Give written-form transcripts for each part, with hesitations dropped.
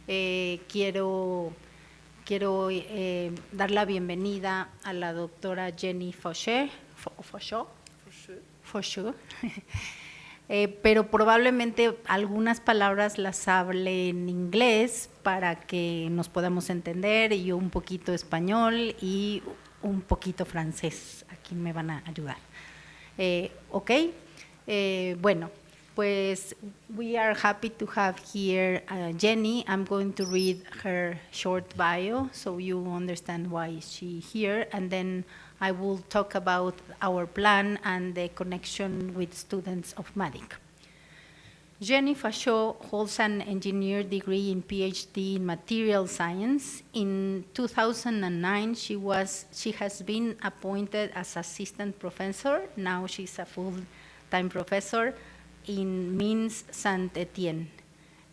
Quiero dar la bienvenida a la doctora Jenny Faucheux, pero probablemente algunas palabras las hable en inglés para que nos podamos entender, y un poquito español y un poquito francés. Aquí me van a ayudar. Ok, bueno, pues we are happy to have here Jenny. I'm going to read her short bio so you understand why she's here, and then I will talk about our plan and the connection with students of MADIC. Jenny Faucheux holds an engineer degree in PhD in material science. In 2009, she has been appointed as assistant professor. Now she's a full-time professor in Mines Saint-Étienne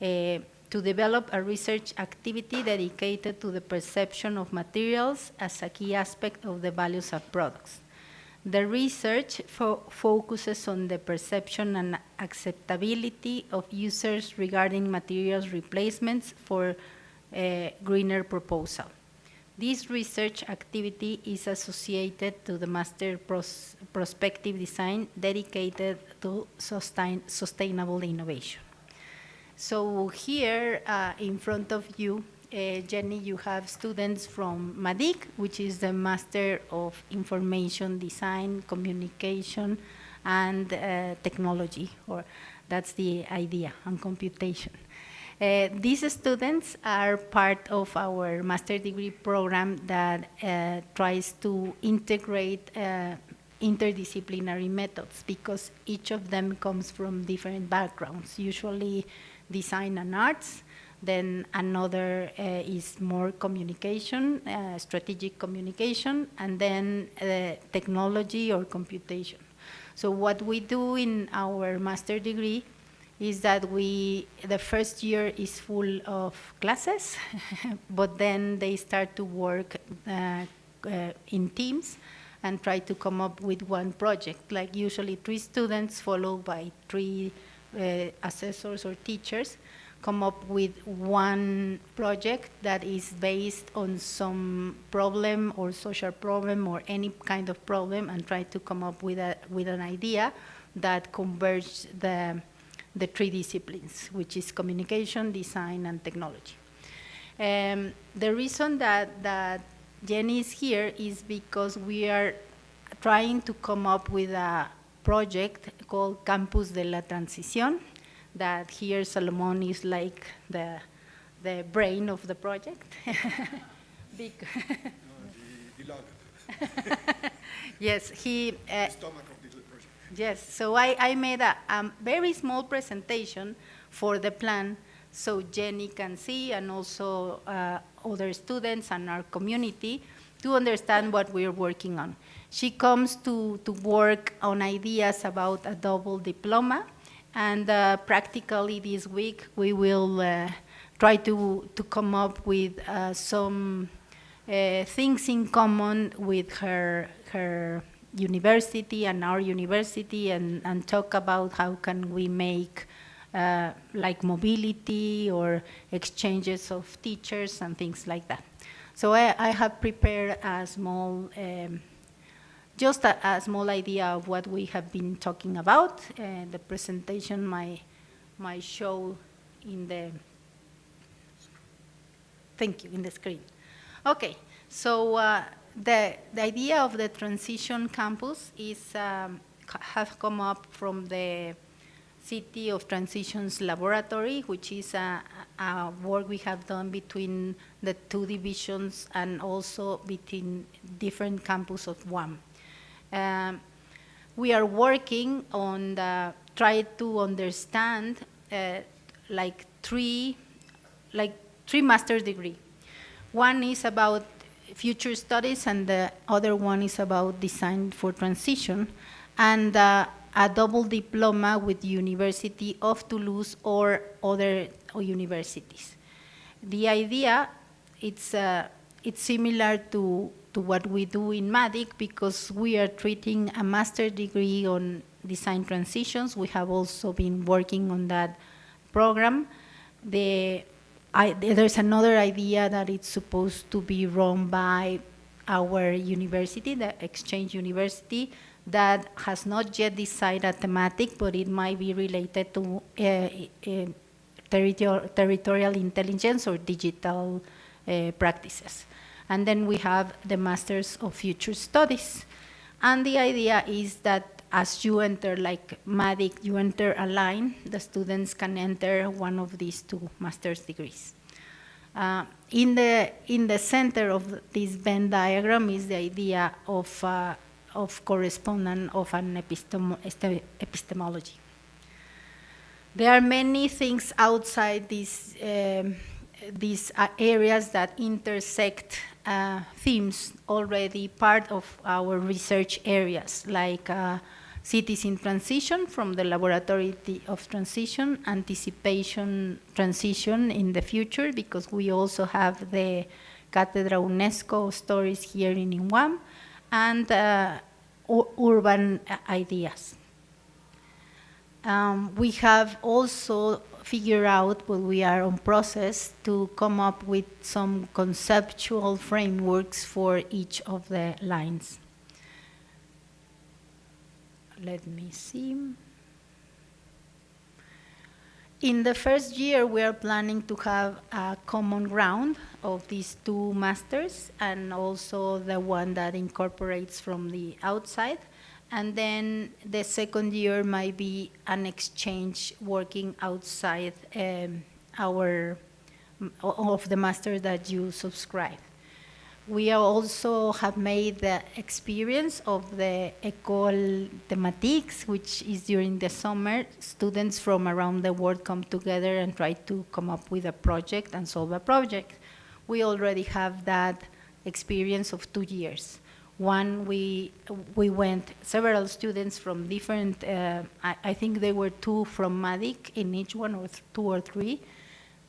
to develop a research activity dedicated to the perception of materials as a key aspect of the values of products. The research focuses on the perception and acceptability of users regarding materials replacements for greener proposal. This research activity is associated to the master prospective design dedicated to sustainable innovation. So here in front of you, Jenny, you have students from MADIC, which is the Master of Information Design, Communication, and Technology, or that's the idea, and computation. These students are part of our master degree program that tries to integrate interdisciplinary methods, because each of them comes from different backgrounds, usually design and arts. Then another is more communication, strategic communication, and then technology or computation. So what we do in our master degree is that the first year is full of classes, but then they start to work in teams and try to come up with one project, like usually 3 students followed by 3 assessors or teachers, come up with one project that is based on some problem or social problem or any kind of problem, and try to come up with an idea that converges the 3 disciplines, which is communication, design, and technology. The reason that Jenny is here is because we are trying to come up with a project called Campus de la Transición, that here Salomon is like the brain of the project. The lung. Yes, the stomach of the project. Yes, so I made a very small presentation for the plan so Jenny can see, and also other students and our community to understand what we're working on. She comes to work on ideas about a double diploma, and practically this week we will try to come up with some things in common with her university and our university, and talk about how can we make like mobility or exchanges of teachers and things like that. So I have prepared a small just a small idea of what we have been talking about. The presentation might show in the, thank you, in the screen. Okay, so the idea of the Transition campus is have come up from the City of Transition's laboratory, which is a work we have done between the 2 divisions and also between different campus of UAM. We are working on try to understand like three master's degree. One is about future studies, and the other one is about design for transition, and a double diploma with the University of Toulouse or other universities. The idea, it's similar to what we do in MADIC, because we are treating a master's degree on design transitions. We have also been working on that program. The there's another idea that it's supposed to be run by our university, the Exchange University, that has not yet decided a thematic, but it might be related to territorial intelligence or digital practices. And then we have the Masters of Future Studies. And the idea is that as you enter, like MADIC, you enter a line, the students can enter one of these two master's degrees. In the center of this Venn diagram is the idea of correspondence of an epistemology. There are many things outside these areas that intersect themes already part of our research areas, like cities in transition from the Laboratory of Transition, anticipation transition in the future, because we also have the Cátedra UNESCO stories here in UAM, and urban ideas. We have also figured out, but we are on process to come up with some conceptual frameworks for each of the lines. Let me see. In the first year, we are planning to have a common ground of these two masters, and also the one that incorporates from the outside. And then the second year might be an exchange working outside of the master that you subscribe. We also have made the experience of the École Thématiques, which is during the summer. Students from around the world come together and try to come up with a project and solve a project. We already have that experience of 2 years. One, we went, several students from different, I think there were 2 from MADIC in each one, or 2 or 3.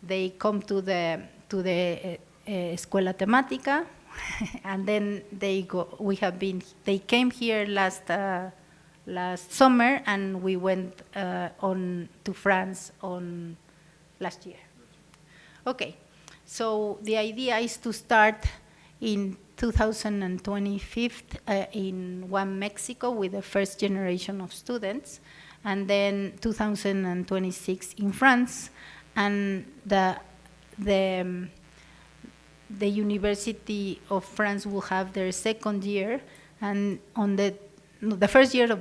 They come to the Escuela Temática, and then they go. They came here last summer, and we went on to France on last year. Okay, so the idea is to start in 2025 in UAM Mexico with the first generation of students, and then 2026 in France, and the University of France will have their second year, and on the first year of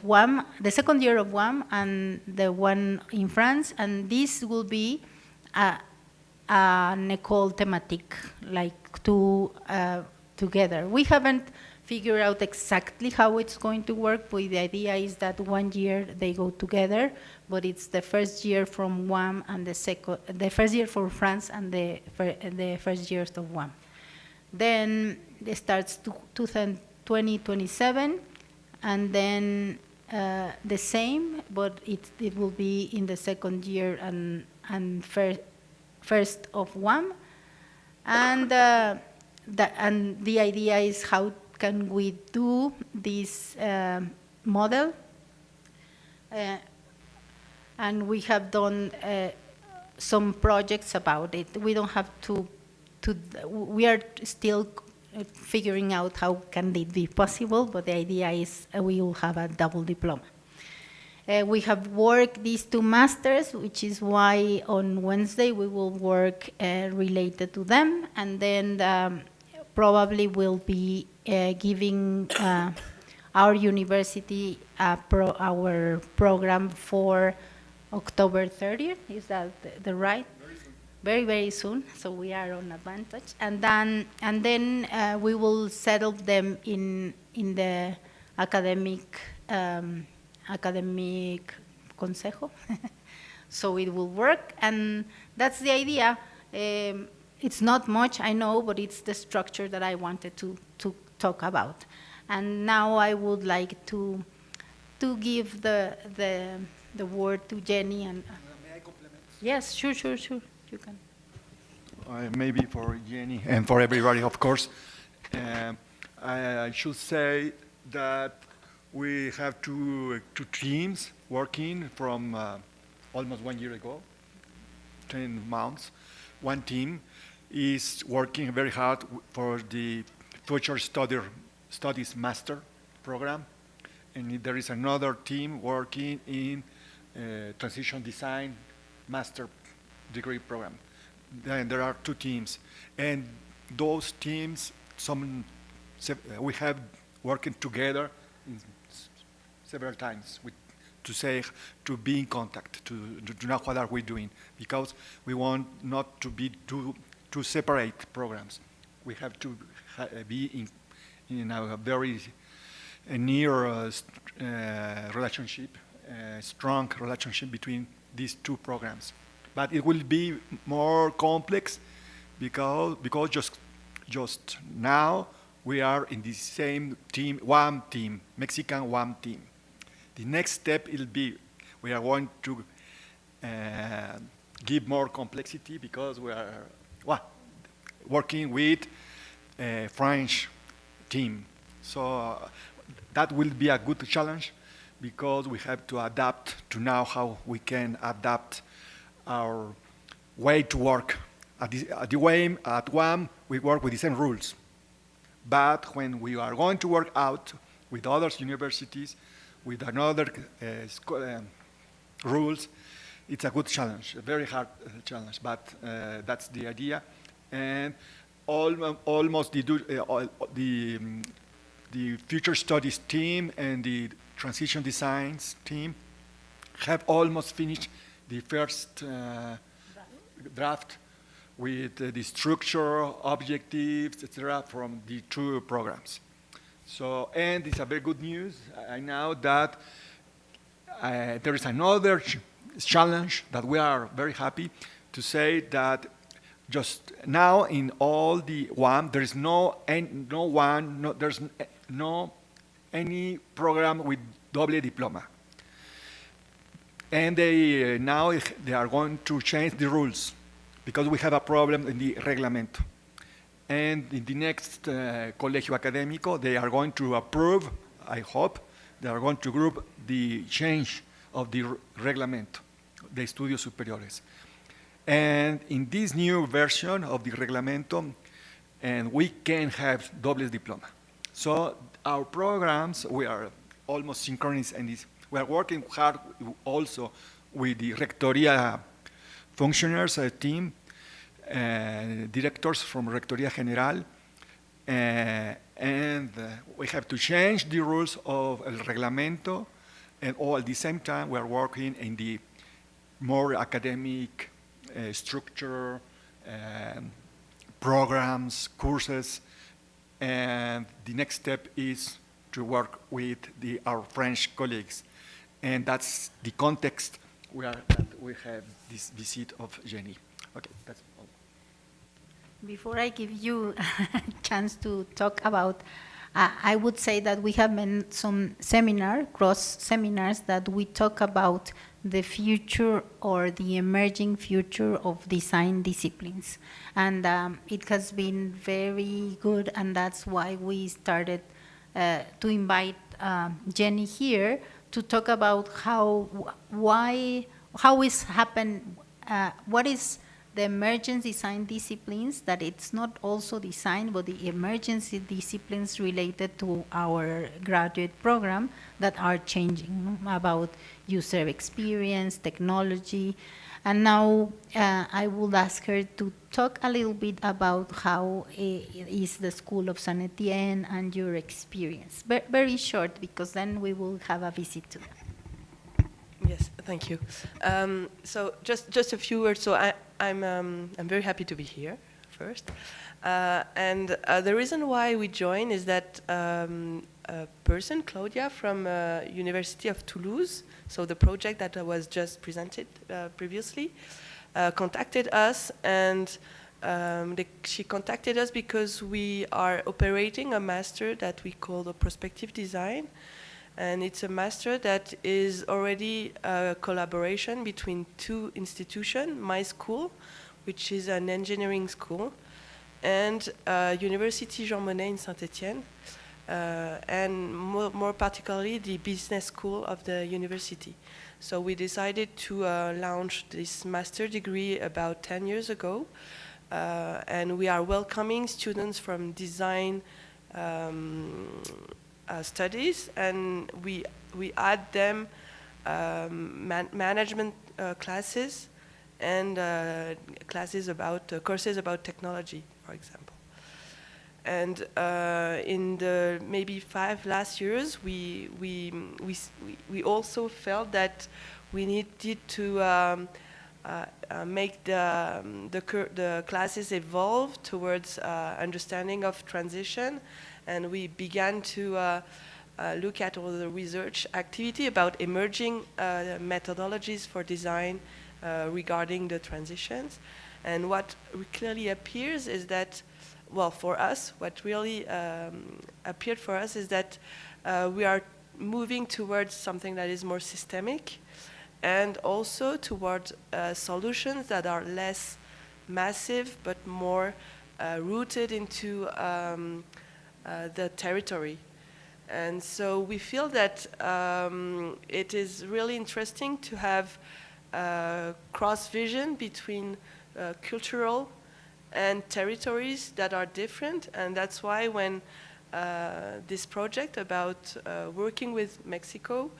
UAM, the second year of UAM, and the one in France, and this will be an école thématique, like two together. We haven't figured out exactly how it's going to work, but the idea is that 1 year they go together, but it's the first year from UAM and the first year for France and the first years of UAM. Then it starts 2027, and then the same, but it will be in the second year and first of UAM, and the idea is how can we do this model, and we have done some projects about it. We don't have we are still figuring out how can it be possible, but the idea is we will have a double diploma. We have worked these 2 masters, which is why on Wednesday we will work related to them, and then probably we'll be giving our university our program for October 30th. Is that the right? Very, very soon. So we are on advantage, and then we will settle them in the academic consejo. So it will work, and that's the idea. It's not much, I know, but it's the structure that I wanted to talk about. And now I would like to give the word to Jenny. And May I compliment? yes, sure, you can. Maybe for Jenny and for everybody, of course. I should say that we have two teams working from almost 1 year ago, 10 months. one team is working very hard for the future studies master program, and there is another team working in transition design master degree program. Then there are two teams, and those teams, we have working together several times to be in contact, to know what are we doing, because we want not to be two separate programs. We have to be in a very near relationship, strong relationship between these two programs. But it will be more complex because just now we are in the same team, UAM team, Mexican UAM team. The next step will be we are going to give more complexity because we are working with a French team. So that will be a good challenge because we have to adapt to now how we can adapt our way to work. At UAM, we work with the same rules. But when we are going to work out with other universities, with another rules, it's a good challenge, a very hard challenge, but that's the idea. And almost the future studies team and the transition designs team have almost finished the first draft with the structure, objectives, etc. from the two programs. So, and it's a very good news. I know that there is another challenge that we are very happy to say that just now in all the UAM, there is there's no any program with Doble-Diploma. And now they are going to change the rules because we have a problem in the reglamento. And in the next Colegio Académico, they are going to approve, I hope, they are going to group the change of the reglamento, the estudios superiores. And in this new version of the reglamento, and we can have Doble-Diploma. So our programs, we are almost synchronous in this. We are working hard also with the Rectoría functionaries team, directors from Rectoría General, and we have to change the rules of el reglamento, and all at the same time we are working in the more academic structure, programs, courses, and the next step is to work with our French colleagues. And that's the context that we have this visit of Jenny. Okay, that's all. Before I give you a chance to talk about, I would say that we have been some cross seminars that we talk about the future or the emerging future of design disciplines. And it has been very good, and that's why we started to invite Jenny here to talk about what is the emergent design disciplines, that it's not also design, but the emergency disciplines related to our graduate program that are changing about user experience, technology. And now I will ask her to talk a little bit about how is the School of Saint Etienne and your experience. Very short, because then we will have a visit to them. Yes, thank you. So just a few words. So I'm very happy to be here first, and the reason why we joined is that a person, Claudia, from University of Toulouse, so the project that was just presented previously, contacted us, and she contacted us because we are operating a master that we call the prospective design. And it's a master that is already a collaboration between two institutions, my school, which is an engineering school, and University Jean Monnet in Saint Etienne, and more particularly the business school of the university. So we decided to launch this master degree about 10 years ago. And we are welcoming students from design studies, and we add them management classes and classes about courses about technology, for example. And in the maybe 5 last years, we also felt that we needed to make the classes evolve towards understanding of transition, and we began to look at all the research activity about emerging methodologies for design regarding the transitions. And what clearly appears is that, well, for us, what really appeared for us is that we are moving towards something that is more systemic, and also towards solutions that are less massive but more rooted into the territory. And so we feel that it is really interesting to have cross-vision between cultural and territories that are different, and that's why when this project about working with Mexico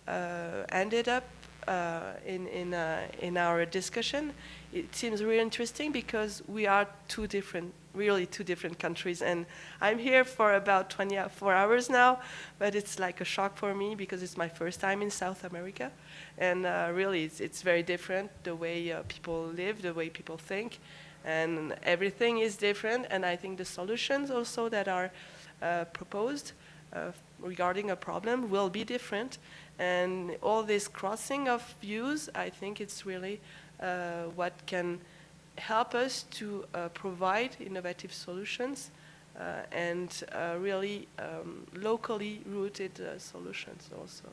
ended up in our discussion, it seems really interesting because we are really two different countries, and I'm here for about 24 hours now, but it's like a shock for me because it's my first time in South America, and really it's very different, the way people live, the way people think, and everything is different, and I think the solutions also that are proposed regarding a problem will be different, and all this crossing of views, I think it's really what can help us to provide innovative solutions and really locally rooted solutions also.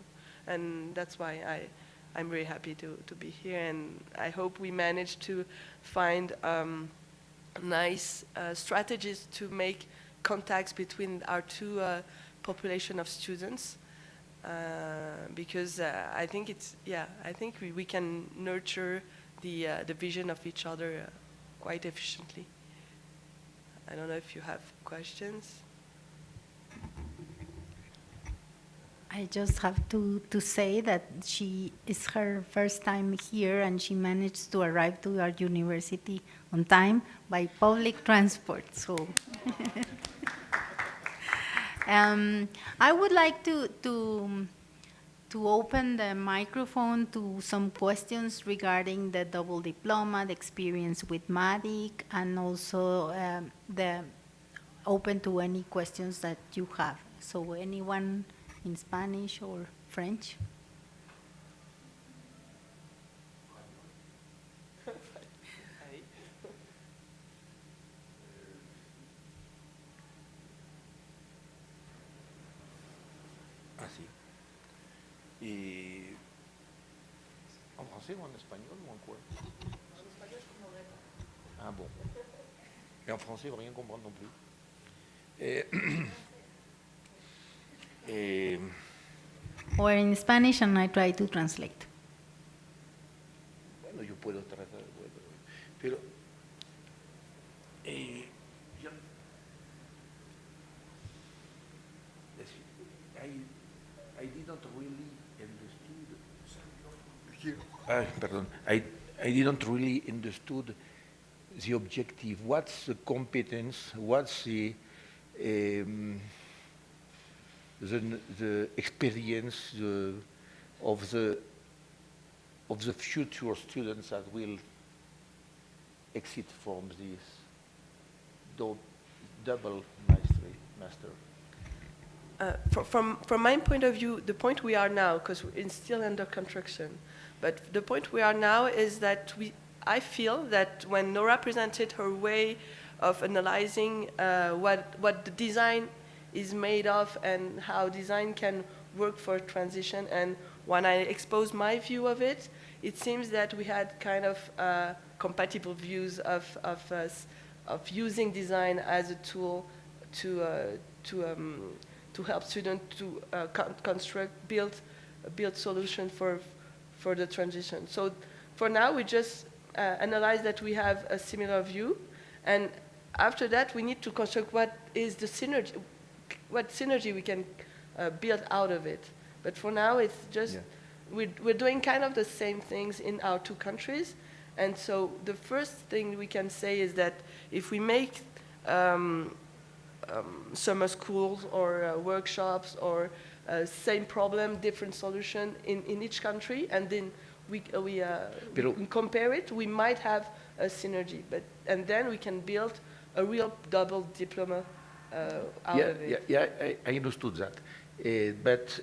And that's why I'm very happy to be here, and I hope we manage to find nice strategies to make contacts between our two population of students, because I think we can nurture the vision of each other quite efficiently. I don't know if you have questions. I just have to say that she is her first time here, and she managed to arrive to our university on time by public transport. So I would like to open the microphone to some questions regarding the double diploma, the experience with MADIC, and also open to any questions that you have. So anyone in Spanish or French? Et en français ou en espagnol ou en quoi? En espagnol, je comprends rien. Ah bon. Et en français, il ne va rien comprendre non plus. Or in Spanish, and I try to translate. Bueno, yo puedo tratar, pero I didn't really understood. I didn't really understood the objective. What's the competence? What's the experience of the future students that will exit from this double master? From my point of view, the point we are now, because it's still under construction, but the point we are now is that I feel that when Nora presented her way of analyzing what the design is made of and how design can work for transition, and when I exposed my view of it, it seems that we had kind of compatible views of using design as a tool to help students to build solutions for the transition. So for now, we just analyze that we have a similar view, and after that, we need to construct what is the synergy, what synergy we can build out of it. But for now, it's just, we're doing kind of the same things in our two countries. And so the first thing we can say is that if we make summer schools or workshops or same problem, different solution in each country, and then we compare it, we might have a synergy. And then we can build a real double diploma out of it. Yeah, I understood that. But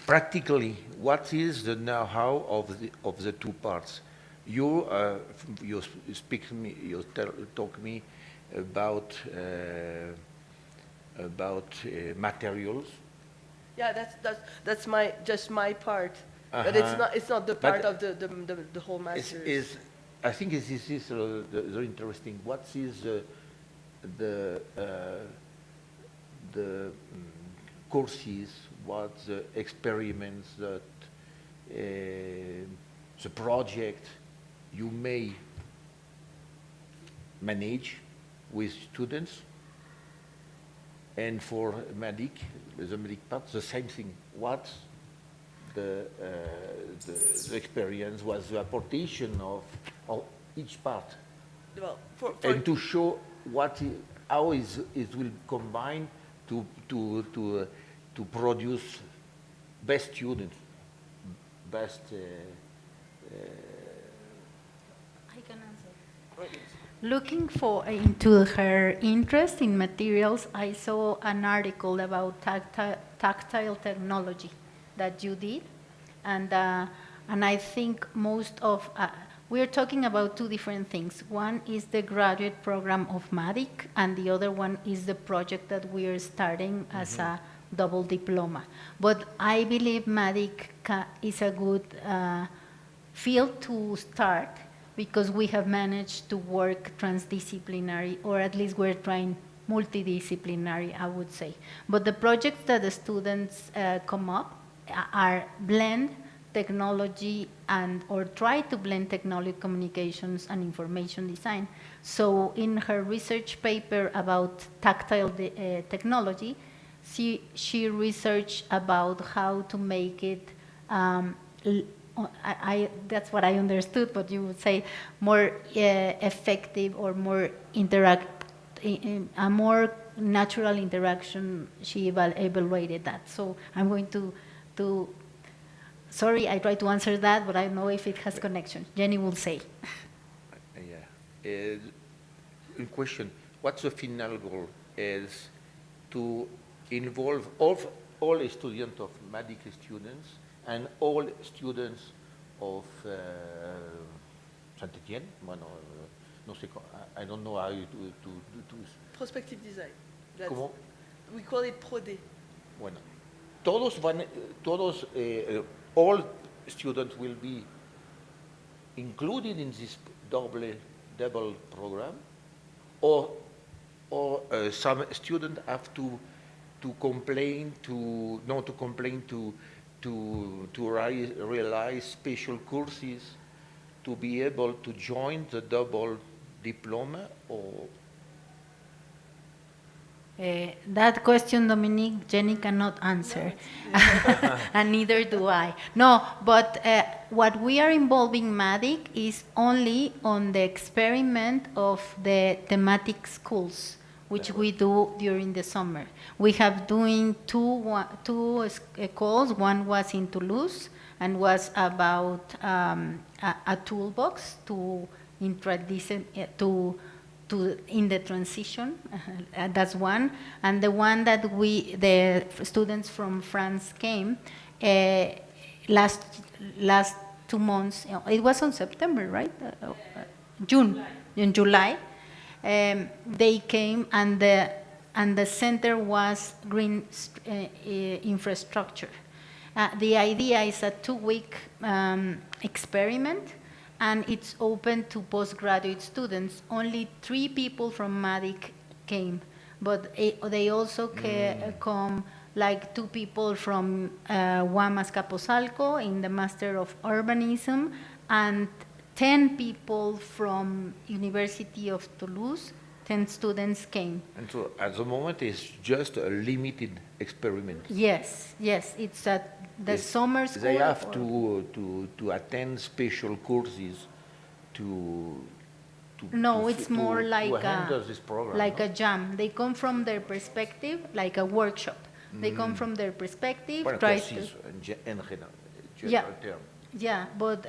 practically, what is the know-how of the two parts? You talk me about materials. Yeah, that's just my part, but it's not the part of the whole masters. I think this is very interesting. What is the courses, what the experiments that the project you may manage with students, and for MADIC, the MADIC part, the same thing. What the experience was the apportation of each part, Well, and to show how it will combine to produce best students, best. I can answer. Looking into her interest in materials, I saw an article about tactile technology that you did, and I think most of we're talking about two different things. One is the graduate program of MADIC, and the other one is the project that we are starting as a double diploma. But I believe MADIC is a good field to start, because we have managed to work transdisciplinary, or at least we're trying multidisciplinary, I would say. But the projects that the students come up are blend technology or try to blend technology, communications, and information design. So in her research paper about tactile technology, she researched about how to make it that's what I understood, but you would say more effective or more a more natural interaction. She evaluated that. So I'm going to sorry, I tried to answer that, but I don't know if it has connection. Jenny will say. In question, what's the final goal? Is to involve all students of MADIC students and all students of Saint-Étienne. I don't know how to Prospective design. ¿Cómo? We call it ProD. Bueno, all students will be included in this double program, or some students have to realize special courses to be able to join the double diploma, or that question, Dominique, Jenny cannot answer, and neither do I. No, but what we are involving MADIC is only on the experiment of the thematic schools, which we do during the summer. We have doing two calls. One was in Toulouse and was about a toolbox to introduce in the transition. That's one. And the one that the students from France came last 2 months. It was on September, right? June. In July. They came, and the center was green infrastructure. The idea is a 2-week experiment, and it's open to postgraduate students. Only 3 people from MADIC came, but they also come like 2 people from UAM Azcapotzalco in the Master of Urbanism, and 10 people from University of Toulouse. 10 students came. And so at the moment, it's just a limited experiment. Yes, yes, it's at the summer school. They have to attend special courses to No, it's more like handle this program, like no? a jam. They come from their perspective, like a workshop. They come from their perspective, Well, try courses to. in general Yeah. term. Yeah, but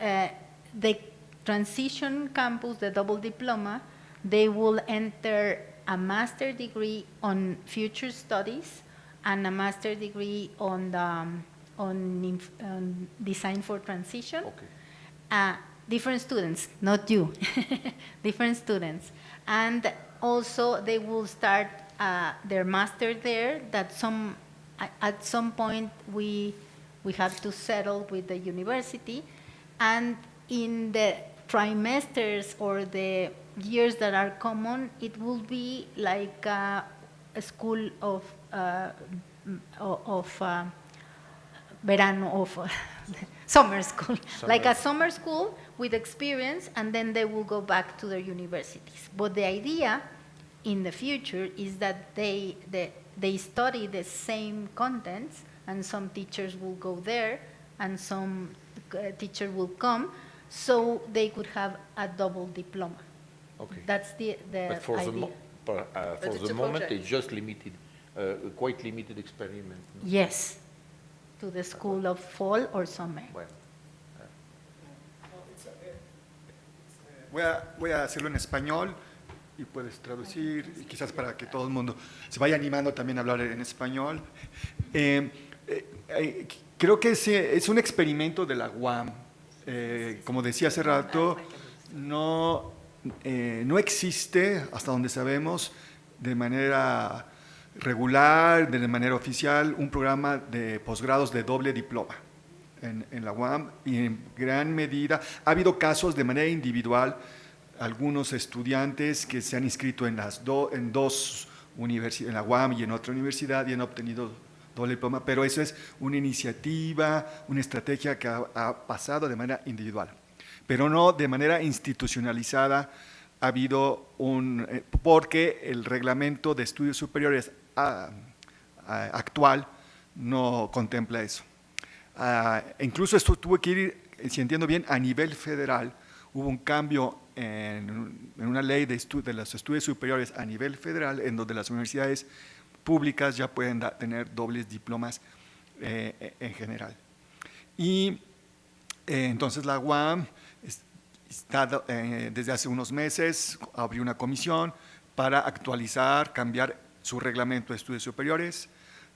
the Transition campus, the Doble-Diploma, they will enter a master degree on future studies and a master degree on design for transition. Okay. Different students, not you, different students. And also they will start their master there, that at some point we have to settle with the university. And in the trimesters or the years that are common, it will be like a school of verano, of summer school, like a summer school with experience, and then they will go back to their universities. But the idea in the future is that they study the same contents, and some teachers will go there, and some teacher will come, so they could have a double diploma. Okay. That's the But for idea. for it's the a moment, project. it's just limited, quite limited experiment. No? Yes, to the school of fall or summer. Well, Voy a hacerlo en español y puedes traducir, y quizás para que todo el mundo se vaya animando también a hablar en español. Creo que es un experimento de la UAM. Como decía hace rato, no existe, hasta donde sabemos, de manera regular, de manera oficial, un programa de posgrados de doble diploma en la UAM, y en gran medida ha habido casos de manera individual, algunos estudiantes que se han inscrito en dos universidades, en la UAM y en otra universidad, y han obtenido doble diploma, pero eso es una iniciativa, una estrategia que ha pasado de manera individual, pero no de manera institucionalizada. Ha habido porque el reglamento de estudios superiores actual no contempla eso. Incluso esto tuvo que ir, si entiendo bien, a nivel federal. Hubo un cambio en una ley de los estudios superiores a nivel federal, en donde las universidades públicas ya pueden tener dobles diplomas en general. Y entonces la UAM desde hace unos meses abrió una comisión para actualizar, cambiar su reglamento de estudios superiores.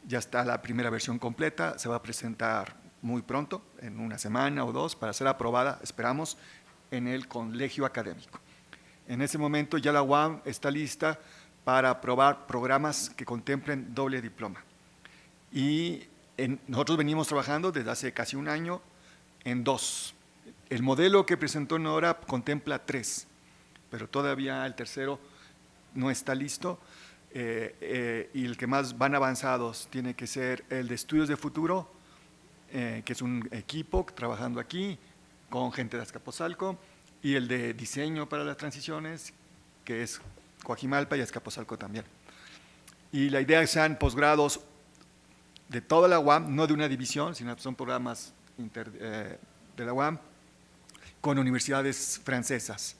Ya está la primera versión completa, se va a presentar muy pronto, en una semana o dos, para ser aprobada, esperamos, en el colegio académico. En ese momento ya la UAM está lista para aprobar programas que contemplen doble diploma. Y nosotros venimos trabajando desde hace casi un año en 2. El modelo que presentó Nora contempla 3, pero todavía el tercero no está listo. Y el que más van avanzados tiene que ser el de estudios de futuro, que es un equipo trabajando aquí con gente de Azcapotzalco, y el de diseño para las transiciones, que es Cuajimalpa y Azcapotzalco también. Y la idea es que sean posgrados de toda la UAM, no de una división, sino que son programas de la UAM con universidades francesas.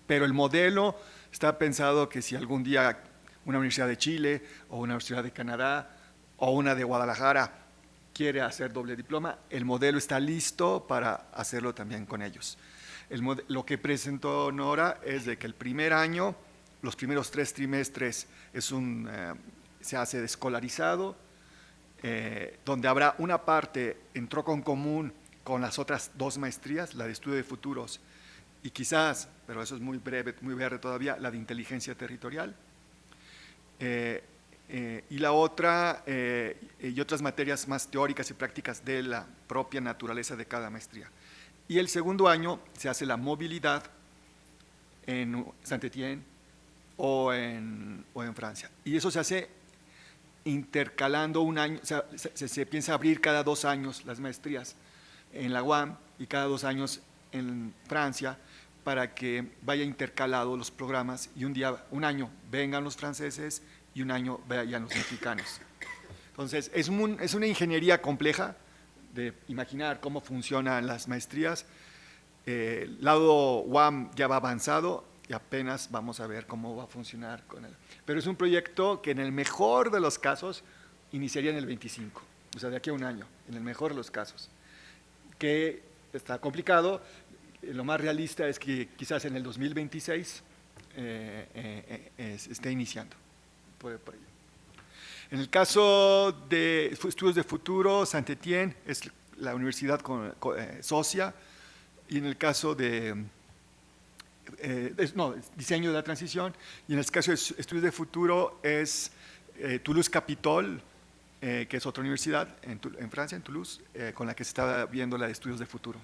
Pero el modelo está pensado que si algún día una universidad de Chile o una universidad de Canadá o una de Guadalajara quiere hacer doble diploma, el modelo está listo para hacerlo también con ellos. Lo que presentó Nora es de que el primer año, los primeros 3 trimestres, se hace escolarizado, donde habrá una parte en tronco común con las otras 2 maestrías, la de estudio de futuros y quizás, pero eso es muy breve, muy verde todavía, la de inteligencia territorial. Y la otra, y otras materias más teóricas y prácticas de la propia naturaleza de cada maestría. Y el segundo año se hace la movilidad en Saint-Étienne o en Francia. Y eso se hace intercalando un año, o sea, se piensa abrir cada 2 años las maestrías en la UAM y cada 2 años en Francia, para que vaya intercalado los programas y un año vengan los franceses y un año vayan los mexicanos. Entonces, es una ingeniería compleja de imaginar cómo funcionan las maestrías. El lado UAM ya va avanzado y apenas vamos a ver cómo va a funcionar con él. Pero es un proyecto que en el mejor de los casos iniciaría en el 25, o sea, de aquí a un año, en el mejor de los casos. Que está complicado, lo más realista es que quizás en el 2026 esté iniciando. Por ello. En el caso de estudios de futuro, Saint-Étienne es la universidad socia, y en el caso de diseño de la transición, y en el caso de estudios de futuro es Toulouse-Capitole, que es otra universidad en Francia, en Toulouse, con la que se está viendo la de estudios de futuro.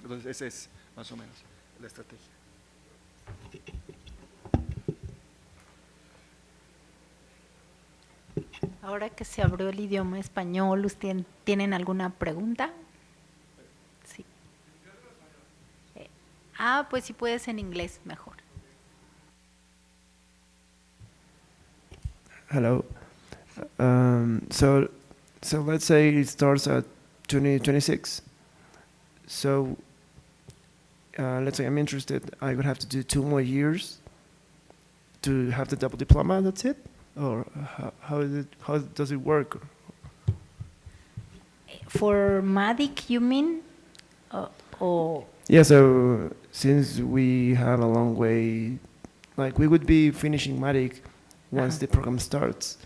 Entonces, esa es más o menos la estrategia. Ahora que se abrió el idioma español, ¿tienen alguna pregunta? Sí. Pues si puedes en inglés, mejor. Hello. So let's say it starts at 2026. So let's say I'm interested. I would have to do 2 more years to have the double diploma. That's it, or how does it work? For MADIC, you mean? Or Yeah. So since we have a long way, like we would be finishing MADIC once the program starts.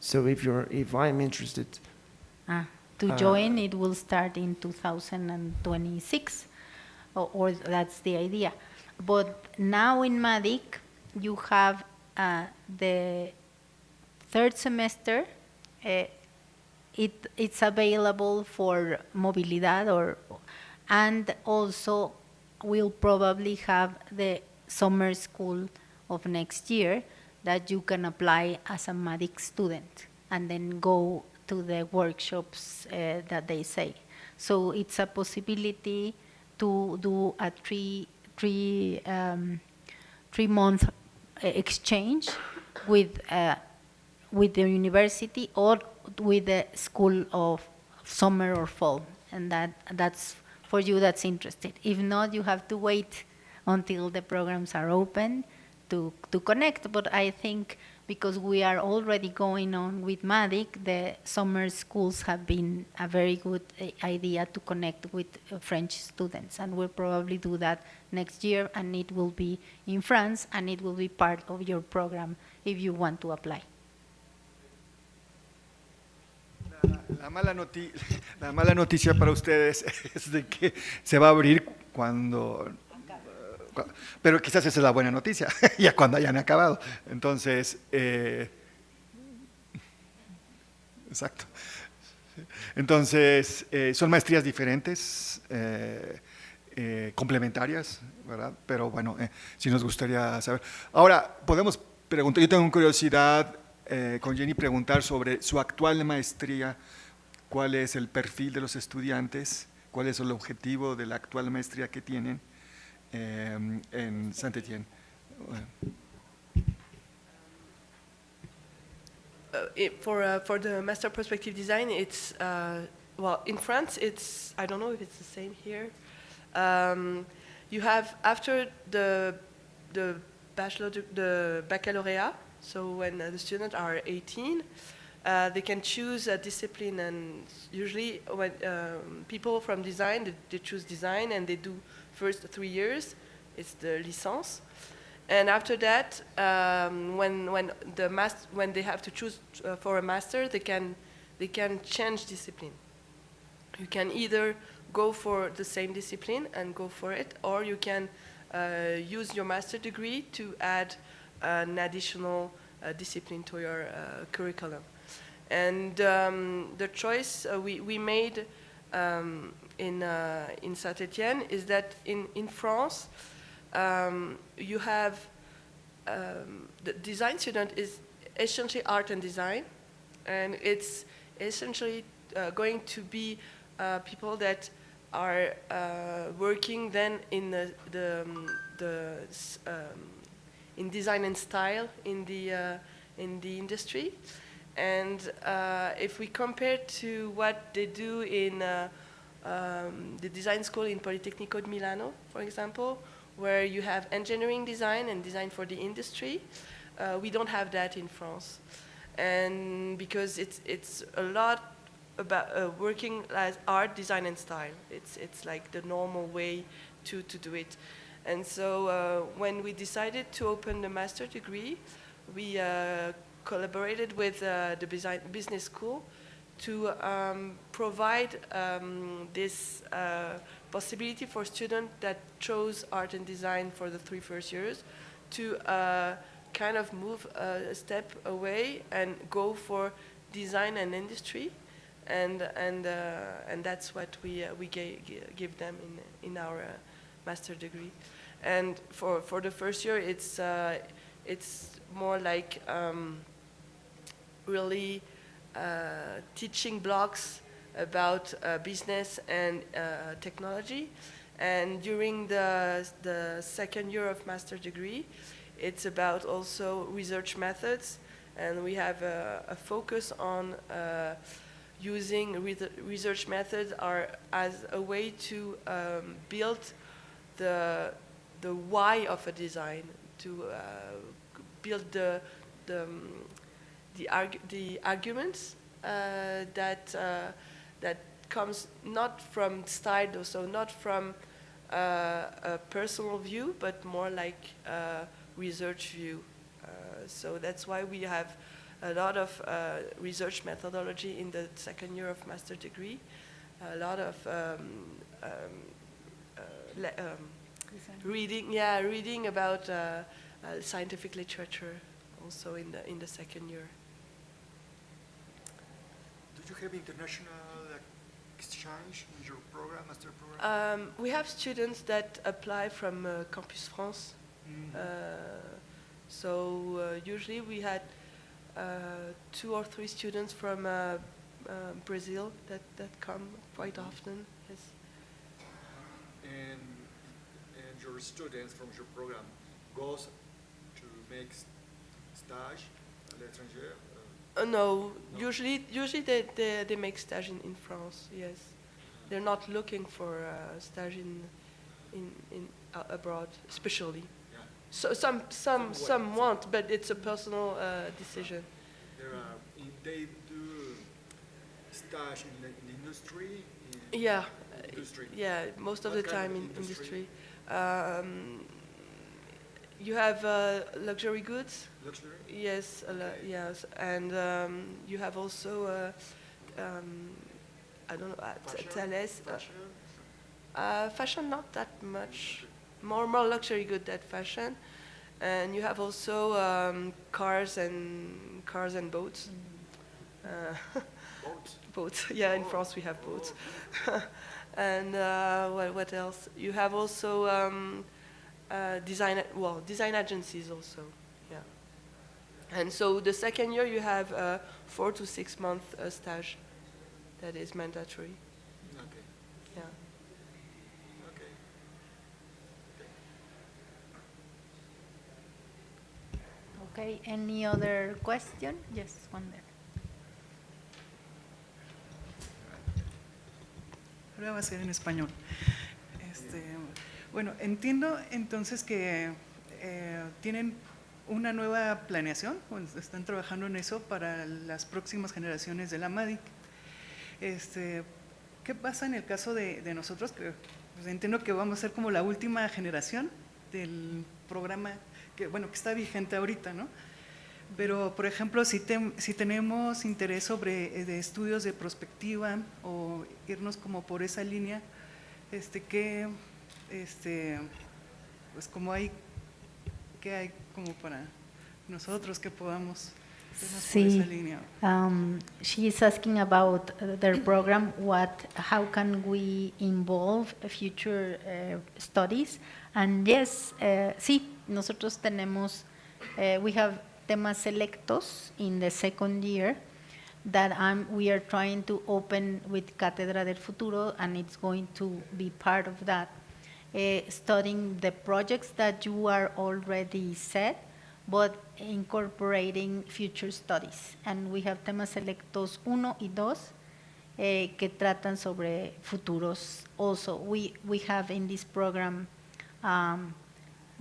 So if I'm interested. To join, it will start in 2026, or that's the idea. But now in MADIC, you have the 3rd semester. It's available for movilidad, and also we'll probably have the summer school of next year that you can apply as a MADIC student and then go to the workshops that they say. So it's a possibility to do a three-month exchange with the university or with the school of summer or fall, and that's for you that's interested. If not, you have to wait until the programs are open to connect. But I think because we are already going on with MADIC, the summer schools have been a very good idea to connect with French students, and we'll probably do that next year, and it will be in France, and it will be part of your program if you want to apply. La mala noticia para ustedes es de que se va a abrir pero quizás esa es la buena noticia, ya cuando hayan acabado. Entonces, exacto. Entonces, son maestrías diferentes, complementarias, ¿verdad? Pero bueno, sí nos gustaría saber. Ahora, podemos preguntar, yo tengo curiosidad con Jenny preguntar sobre su actual maestría, cuál es el perfil de los estudiantes, cuál es el objetivo de la actual maestría que tienen en Saint-Étienne. For the master perspective design, it's well, in France it's, I don't know if it's the same here. You have after the baccalaureate, so when the students are 18, they can choose a discipline, and usually when people from design, they choose design and they do first 3 years, it's the licence. And after that, when they have to choose for a master, they can change discipline. You can either go for the same discipline and go for it, or you can use your master degree to add an additional discipline to your curriculum. And the choice we made in Saint-Étienne is that in France, you have the design student is essentially art and design, and it's essentially going to be people that are working then in in design and style in the industry. And if we compare to what they do in the design school in Politecnico di Milano, for example, where you have engineering design and design for the industry, we don't have that in France. And because it's a lot about working as art, design, and style. It's like the normal way to do it. And so when we decided to open the master degree, we collaborated with the business school to provide this possibility for students that chose art and design for the 3 first years to kind of move a step away and go for design and industry, and that's what we give them in our master degree. And for the first year, it's more like really teaching blocks about business and technology. And during the second year of master degree, it's about also research methods, and we have a focus on using research methods as a way to build the why of a design, to build the arguments that comes not from style, so not from a personal view, but more like a research view. So that's why we have a lot of research methodology in the second year of master degree, a lot of reading about scientific literature also in the second year. Do you have international exchange in your program, master program? We have students that apply from Campus France. So usually we had 2 or 3 students from Brazil that come quite often. Yes. And your students from your program goes to make stage à l'étranger? No, usually they make stage in France. Yes, they're not looking for stage in abroad, especially. Yeah. So some want, but it's a personal decision. They do stage in the industry. Yeah, Industry. yeah, most of What the kind time of in industry? You have luxury goods. Luxury? Yes, yes, and you have also I don't know, Thales. Fashion? Fashion, not that much. More luxury good than fashion, and you have also cars and boats. Boats? Boats. Yeah, in France we have boats. And what else? You have also design agencies also. Yeah. And so the second year you have 4 to 6 month stage that is mandatory. Okay. Yeah. Okay. Okay, any other question? Yes, one there. Ahora va a ser en español. Bueno, entiendo entonces que tienen una nueva planeación, o están trabajando en eso para las próximas generaciones de la MADIC. ¿Qué pasa en el caso de nosotros? Que, pues, entiendo que vamos a ser como la última generación del programa que está vigente ahorita, ¿no? Pero, por ejemplo, si tenemos interés sobre de estudios de prospectiva o irnos como por esa línea, pues ¿qué hay como para nosotros que podamos irnos por esa línea? She is asking about their program, how can we involve future studies? And yes, sí, nosotros tenemos, we have temas selectos in the second year that we are trying to open with Cátedra del Futuro, and it's going to be part of that, studying the projects that you are already set, but incorporating future studies. And we have temas selectos 1 y 2 que tratan sobre futuros also. We have in this program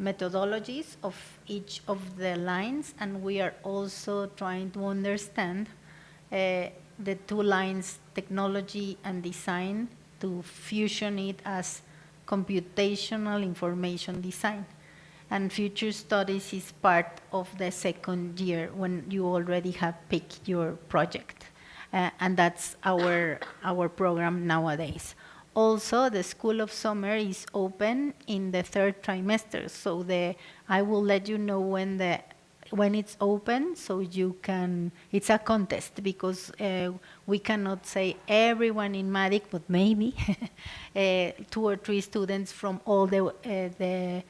methodologies of each of the lines, and we are also trying to understand the two lines, technology and design, to fusion it as computational information design. And future studies is part of the second year when you already have picked your project. And that's our program nowadays. Also, the School of Summer is open in the third trimester, so I will let you know when it's open, so you can. It's a contest because we cannot say everyone in MADIC, but maybe 2 or 3 students from all the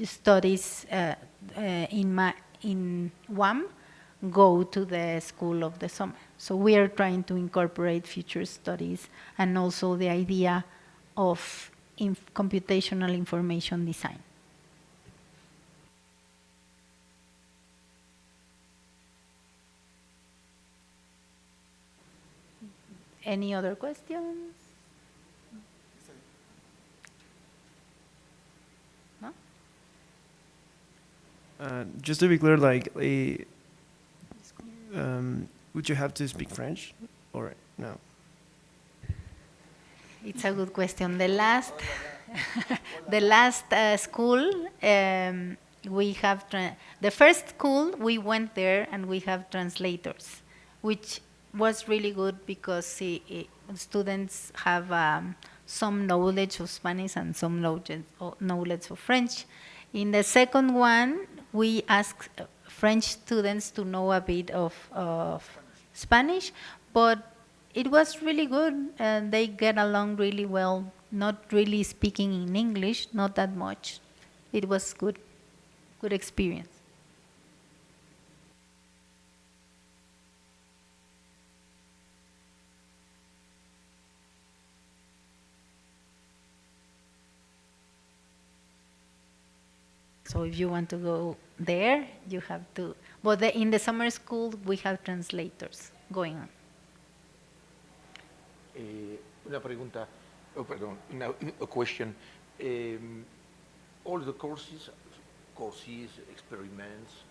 studies in UAM go to the School of the Summer. So we are trying to incorporate future studies and also the idea of computational information design. Any other questions? No? Just to be clear, like, would you have to speak French or no? It's a good question. The last school, we have the first school we went there and we have translators, which was really good because students have some knowledge of Spanish and some knowledge of French. In the second one, we asked French students to know a bit of Spanish, but it was really good, and they get along really well, not really speaking in English, not that much. It was good experience. So if you want to go there, you have to. But in the summer school, we have translators going on. Una pregunta, a question. All the courses, experiments,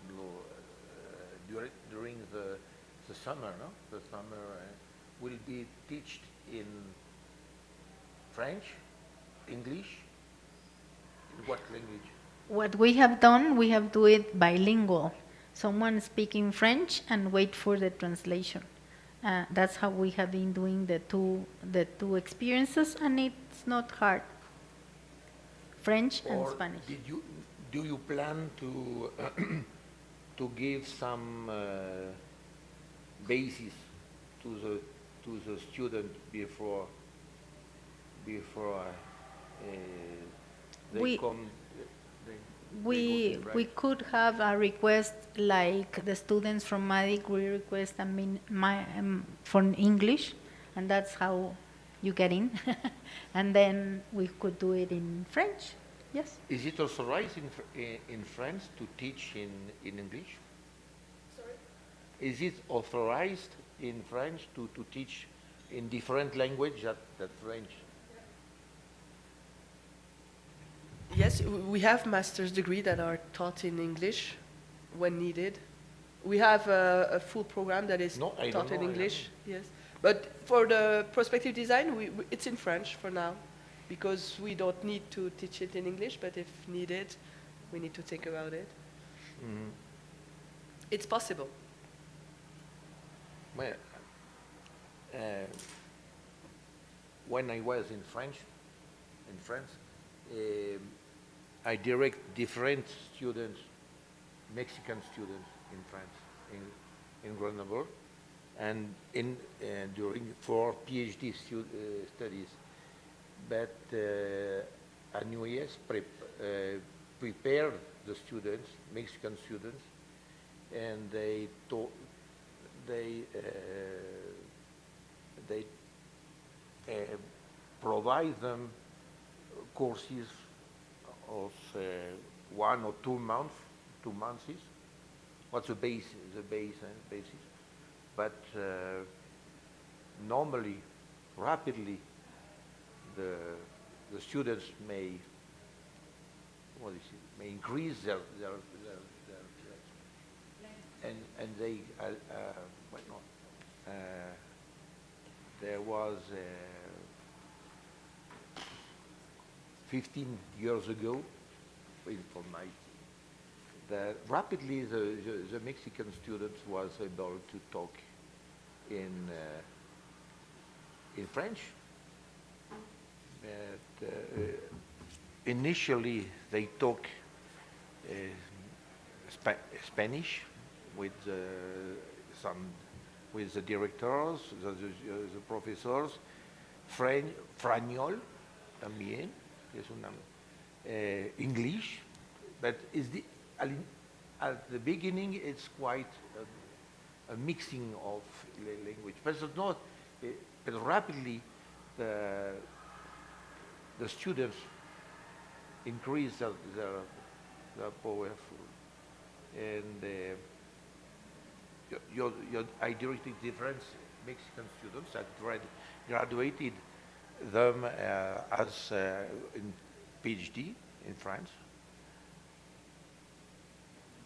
during the summer, no? The summer will be taught in French, English, in what language? What we have done, we have do it bilingual. Someone speaking French and wait for the translation. That's how we have been doing the two experiences, and it's not hard. French and Spanish. Do you plan to to give some basis to the student before they come? We could have a request like the students from MADIC, we request for English, and that's how you get in. And then we could do it in French, yes. Is it authorized in France to teach in English? Sorry? Is it authorized in French to teach in different language than French? Yes, we have master's degree that are taught in English when needed. We have a full program that is taught in English, yes. But for the prospective design, it's in French for now, because we don't need to teach it in English, but if needed, we need to think about it. Mm-hmm. It's possible. Well, when I was in France, I direct different students, Mexican students in France, in Grenoble, and for PhD studies. But ANUES prepared the students, Mexican students, and they provide them courses of 1 or 2 months, 2 months. What's the basis? But normally, rapidly, the students may increase their and they there was 15 years ago, for my that rapidly the Mexican students was able to talk in French. But, initially, they talk Spanish with with the directors, the professors, Frañol también, es una, English, but at the beginning it's quite a mixing of language, but it's not. But rapidly, the students increase their powerful, and I directly different Mexican students that graduated them as in PhD in France,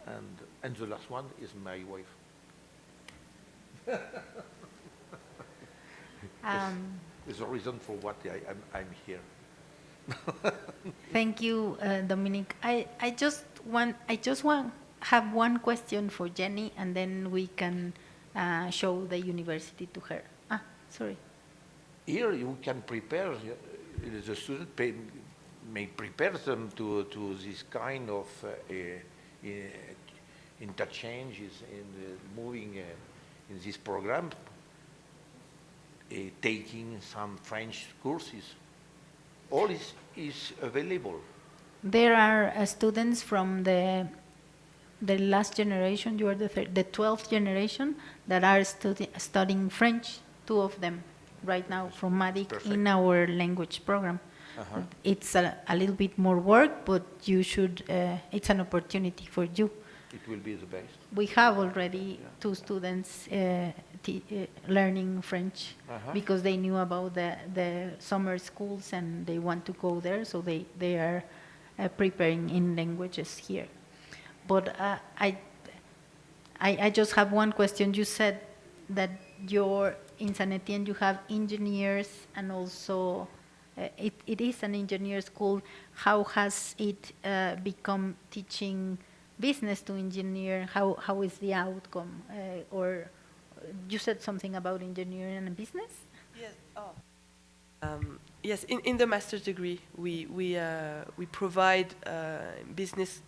and the last one is my wife. It's the reason for what I'm here. Thank you, Dominic. I just have one question for Jenny, and then we can show the university to her. Sorry. Here you can prepare, the student may prepare them to this kind of interchanges in moving in this program, taking some French courses. All is available. There are students from the last generation. You are the 12th generation that are studying French. 2 of them right now from MADIC. Perfect. In our language program. It's a little bit more work, but you should. It's an opportunity for you. It will be the best. We have already 2 students learning French because they knew about the summer schools and they want to go there, so they are preparing in languages here. But I just have one question. You said that in San Etienne you have engineers and also it is an engineer school. How has it become teaching business to engineer? How is the outcome? Or you said something about engineering and business? Yes. Yes. In the master's degree, we provide business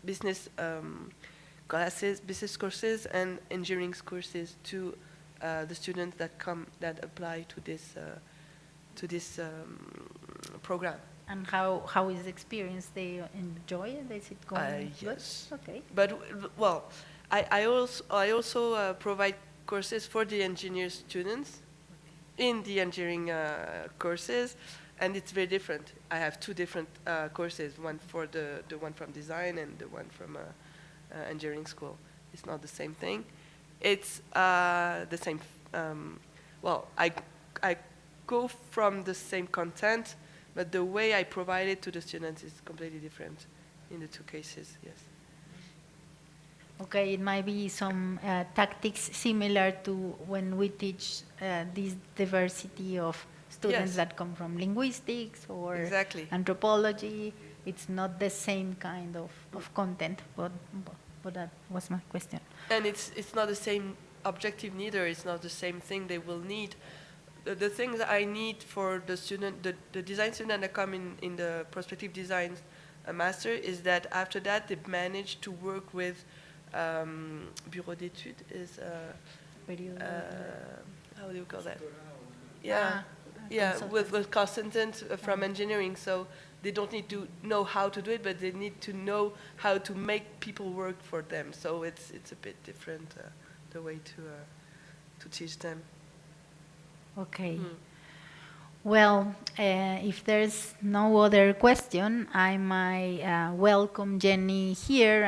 classes, business courses, and engineering courses to the students that apply to this program. And how is the experience? They enjoy it? Is it going good? Yes. Okay. But well, I also provide courses for the engineer students in the engineering courses, and it's very different. I have 2 different courses: one for the one from design and the one from engineering school. It's not the same thing. It's the same. Well, I go from the same content, but the way I provide it to the students is completely different in the 2 cases, yes. Okay, it might be some tactics similar to when we teach this diversity of students that come from linguistics or anthropology. It's not the same kind of content, but that was my question. And it's not the same objective neither. It's not the same thing they will need. The things I need for the student, the design student that come in the prospective design master is that after that they manage to work with bureau d'études is how do you call that? With consultants from engineering. So they don't need to know how to do it, but they need to know how to make people work for them. So it's a bit different the way to teach them. Okay. Well, if there's no other question, I might welcome Jenny here,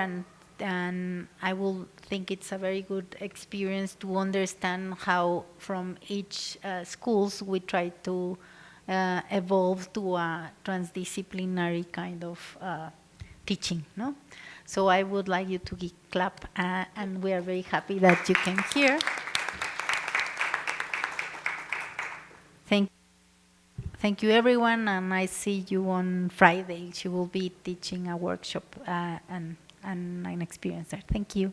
and I will think it's a very good experience to understand how from each schools we try to evolve to a transdisciplinary kind of teaching, no? So I would like you to clap, and we are very happy that you came here. Thank you, everyone, and I see you on Friday. She will be teaching a workshop and an experience there. Thank you.